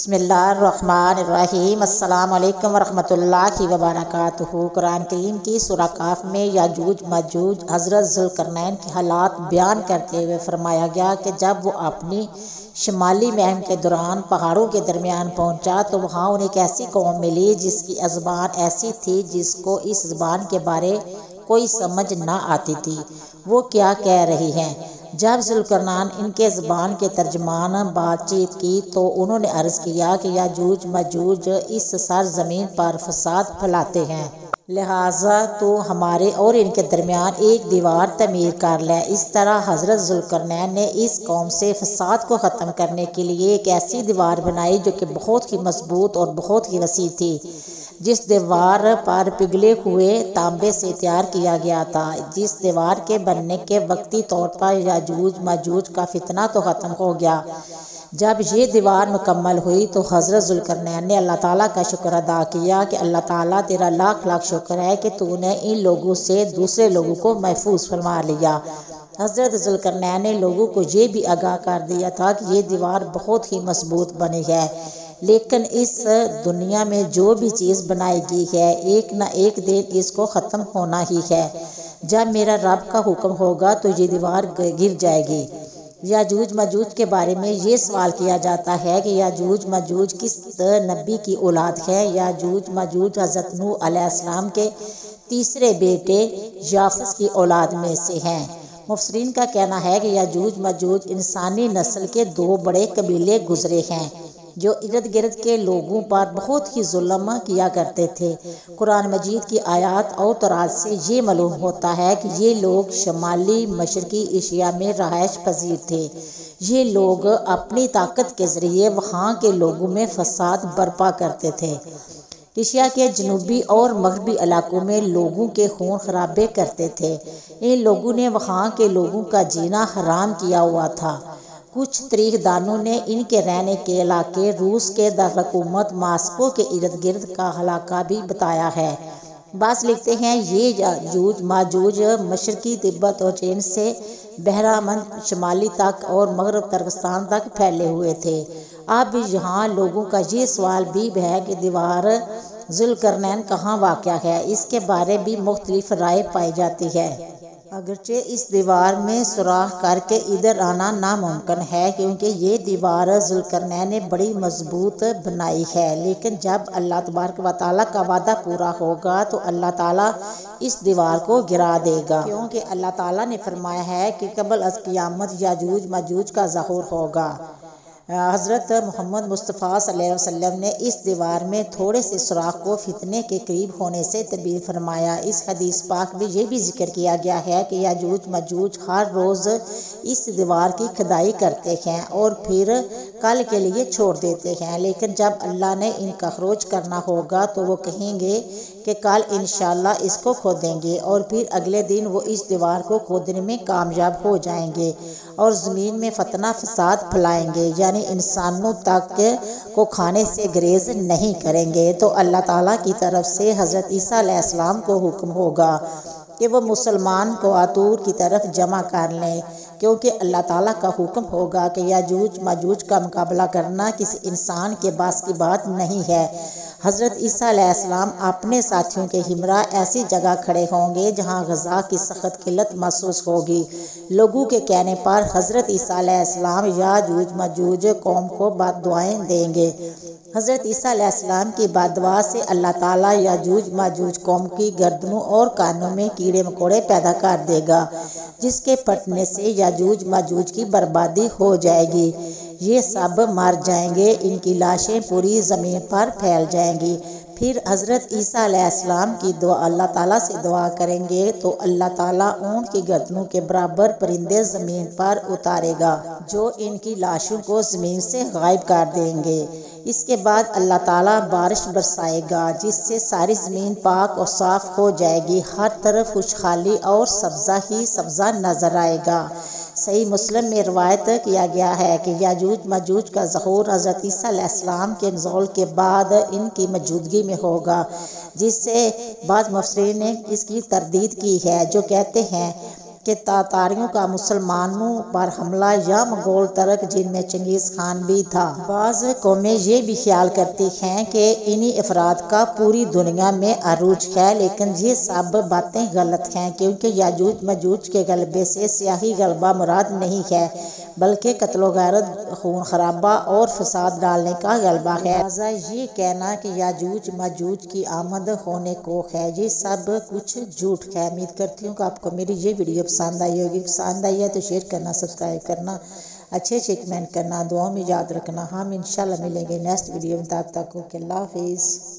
بسم اللہ الرحمن الرحیم۔ السلام علیکم ورحمۃ اللہ وبرکاتہ۔ قرآن کریم کی سورہ کاف میں یاجوج ماجوج حضرت ذوالقرنین کے حالات بیان کرتے ہوئے فرمایا گیا کہ جب وہ اپنی شمالی مہم کے دوران پہاڑوں کے درمیان پہنچا تو وہاں انہیں ایک ایسی قوم ملی جس کی زبان ایسی تھی جس کو اس زبان کے بارے کوئی سمجھ نہ آتی تھی وہ کیا کہہ رہی ہیں۔ جب ذوالقرنین ان کے زبان کے ترجمان بات چیت کی تو انہوں نے عرض کیا کہ یاجوج ماجوج اس سرزمین پر فساد پھیلاتے ہیں، لہٰذا تو ہمارے اور ان کے درمیان ایک دیوار تعمیر کر لے۔ اس طرح حضرت ذوالقرنین نے اس قوم سے فساد کو ختم کرنے کے لیے ایک ایسی دیوار بنائی جو کہ بہت ہی مضبوط اور بہت ہی وسیع تھی، جس دیوار پر پگھلے ہوئے تانبے سے تیار کیا گیا تھا۔ جس دیوار کے بننے کے وقتی طور پر یاجوج ماجوج کا فتنہ تو ختم ہو گیا۔ جب یہ دیوار مکمل ہوئی تو حضرت ذوالقرنین نے اللہ تعالیٰ کا شکر ادا کیا کہ اللہ تعالیٰ تیرا لاکھ لاکھ شکر ہے کہ تو نے ان لوگوں سے دوسرے لوگوں کو محفوظ فرما لیا۔ حضرت ذوالقرنین نے لوگوں کو یہ بھی آگاہ کر دیا تھا کہ یہ دیوار بہت ہی مضبوط بنی ہے، لیکن اس دنیا میں جو بھی چیز بنائی گئی ہے ایک نہ ایک دن اس کو ختم ہونا ہی ہے۔ جب میرا رب کا حکم ہوگا تو یہ دیوار گر جائے گی۔ یاجوج ماجوج کے بارے میں یہ سوال کیا جاتا ہے کہ یاجوج ماجوج کس نبی کی اولاد ہے۔ یاجوج ماجوج حضرت نوح علیہ السلام کے تیسرے بیٹے یافس کی اولاد میں سے ہیں۔ مفسرین کا کہنا ہے کہ یاجوج ماجوج انسانی نسل کے دو بڑے قبیلے گزرے ہیں جو ارد گرد کے لوگوں پر بہت ہی ظلم کیا کرتے تھے۔ قرآن مجید کی آیات اور تورات سے یہ معلوم ہوتا ہے کہ یہ لوگ شمالی مشرقی ایشیا میں رہائش پذیر تھے۔ یہ لوگ اپنی طاقت کے ذریعے وہاں کے لوگوں میں فساد برپا کرتے تھے۔ ایشیا کے جنوبی اور مغربی علاقوں میں لوگوں کے خون خرابے کرتے تھے۔ ان لوگوں نے وہاں کے لوگوں کا جینا حرام کیا ہوا تھا۔ کچھ تاریخ دانوں نے ان کے رہنے کے علاقے روس کے دارالحکومت ماسکو کے ارد گرد کا علاقہ بھی بتایا ہے۔ بعض لکھتے ہیں یہ یاجوج ماجوج مشرقی تبت اور چین سے بحرمند شمالی تک اور مغرب ترکستان تک پھیلے ہوئے تھے۔ اب یہاں لوگوں کا یہ سوال بھی ہے کہ دیوار ذوالقرنین کہاں واقع ہے۔ اس کے بارے بھی مختلف رائے پائی جاتی ہے۔ اگرچہ اس دیوار میں سوراخ کر کے ادھر آنا ناممکن ہے کیونکہ یہ دیوار ذوالقرنین نے بڑی مضبوط بنائی ہے، لیکن جب اللہ تبارک و تعالیٰ کا وعدہ پورا ہوگا تو اللہ تعالیٰ اس دیوار کو گرا دے گا، کیونکہ اللہ تعالیٰ نے فرمایا ہے کہ قبل از قیامت یاجوج ماجوج کا ظہور ہوگا۔ حضرت محمد مصطفیٰ صلی اللہ علیہ وسلم نے اس دیوار میں تھوڑے سے سوراخ کو فتنے کے قریب ہونے سے تعبیر فرمایا۔ اس حدیث پاک میں یہ بھی ذکر کیا گیا ہے کہ یاجوج ماجوج ہر روز اس دیوار کی کھدائی کرتے ہیں اور پھر کل کے لیے چھوڑ دیتے ہیں، لیکن جب اللہ نے ان کا خروج کرنا ہوگا تو وہ کہیں گے کہ کل انشاءاللہ اس کو کھودیں گے، اور پھر اگلے دن وہ اس دیوار کو کھودنے میں کامیاب ہو جائیں گے اور زمین میں فتنہ فساد پھیلائیں گے، یعنی انسانوں تک کو کھانے سے گریز نہیں کریں گے۔ تو اللہ تعالیٰ کی طرف سے حضرت عیسیٰ علیہ السلام کو حکم ہوگا کہ وہ مسلمان کو آتور کی طرف جمع کر لیں، کیونکہ اللہ تعالیٰ کا حکم ہوگا کہ یاجوج ماجوج کا مقابلہ کرنا کسی انسان کے بس کی بات نہیں ہے۔ حضرت عیسیٰ علیہ السلام اپنے ساتھیوں کے ہمراہ ایسی جگہ کھڑے ہوں گے جہاں غذا کی سخت قلت محسوس ہوگی۔ لوگوں کے کہنے پر حضرت عیسیٰ علیہ السلام یاجوج ماجوج قوم کو بد دعائیں دیں گے۔ حضرت عیسیٰ علیہ السلام کی بد دعا سے اللہ تعالیٰ یاجوج ماجوج قوم کی گردنوں اور کانوں میں کیڑے مکوڑے پیدا کر دے گا، جس کے پھٹنے سے یاجوج ماجوج کی بربادی ہو جائے گی۔ یہ سب مر جائیں گے، ان کی لاشیں پوری زمین پر پھیل جائیں گی۔ پھر حضرت عیسیٰ علیہ السلام کی دعا اللہ تعالیٰ سے دعا کریں گے تو اللہ تعالیٰ اونٹ کی گردنوں کے برابر پرندے زمین پر اتارے گا جو ان کی لاشوں کو زمین سے غائب کر دیں گے۔ اس کے بعد اللہ تعالیٰ بارش برسائے گا جس سے ساری زمین پاک اور صاف ہو جائے گی، ہر طرف خوشحالی اور سبزہ ہی سبزہ نظر آئے گا۔ صحیح مسلم میں روایت کیا گیا ہے کہ یاجوج ماجوج کا ظہور حضرت عیسیٰ علیہ السلام کے نزول کے بعد ان کی موجودگی میں ہوگا، جس سے بعض مفسرین نے اس کی تردید کی ہے، جو کہتے ہیں کہ تاتاریوں کا مسلمانوں پر حملہ یا مغول ترک جن میں چنگیز خان بھی تھا۔ بعض قومیں یہ بھی خیال کرتی ہیں کہ انہی افراد کا پوری دنیا میں عروج ہے، لیکن یہ سب باتیں غلط ہیں، کیونکہ یاجوج ماجوج کے غلبے سے سیاسی غلبہ مراد نہیں ہے بلکہ قتل و غارت، خون خرابہ اور فساد ڈالنے کا غلبہ ہے۔ لہٰذا یہ کہنا کہ یاجوج ماجوج کی آمد ہونے کو ہے، یہ سب کچھ جھوٹ ہے۔ امید کرتی ہوں کہ آپ کو میری یہ ویڈیو پسند آئی ہوگی۔ پسند آئی ہے تو شیئر کرنا، سبسکرائب کرنا، اچھے کمنٹ کرنا، دعاؤں میں یاد رکھنا۔ ہم انشاءاللہ ملیں گے نیکسٹ ویڈیو میں، تب تک اوکے، اللہ حافظ۔